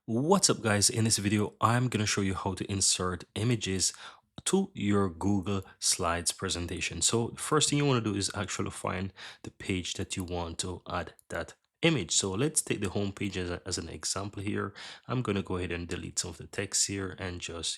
What's up guys, in this video I'm going to show you how to insert images to your Google Slides presentation. So the first thing you want to do is actually find the page that you want to add that image. So let's take the home page as an example here. I'm going to go ahead and delete some of the text here and just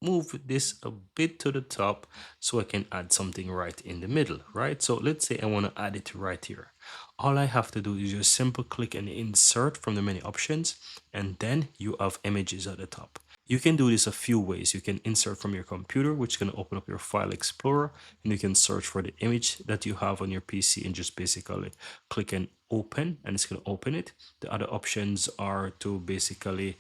move this a bit to the top so I can add something right in the middle, right? So let's say I want to add it right here. All I have to do is just simple click and insert from the menu options, and then you have images at the top. You can do this a few ways. You can insert from your computer, which can open up your file explorer, and you can search for the image that you have on your PC and just basically click and open, and it's going to open it. The other options are to basically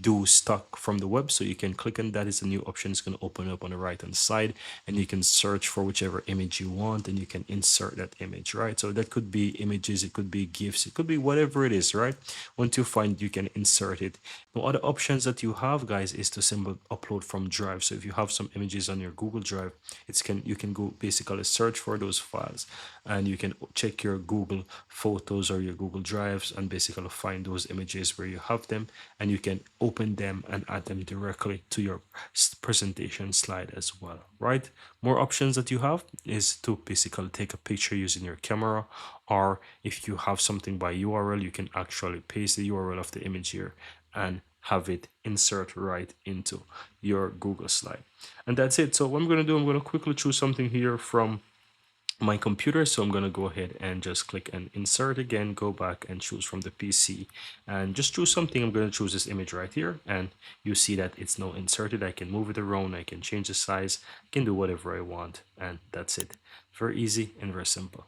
do stock from the web, so you can click on that. Is a new option. It's going to open up on the right hand side, and you can search for whichever image you want, and you can insert that image, right? So that could be images, it could be gifs, it could be whatever it is, right? Once you find, you can insert it. Now other options that you have guys is to simply upload from drive. So if you have some images on your Google Drive, you can go basically search for those files, and you can check your Google Photos or your Google Drives and basically find those images where you have them, and you can open them and add them directly to your presentation slide as well, right? More options that you have is to basically take a picture using your camera, or if you have something by URL, you can actually paste the URL of the image here and have it insert right into your Google slide. And that's it. So what I'm going to do, I'm going to quickly choose something here from my computer. So I'm going to go ahead and just click and insert again, go back and choose from the PC and just choose something. I'm going to choose this image right here, and you see that it's now inserted. I can move it around, I can change the size, I can do whatever I want, and that's it. Very easy and very simple.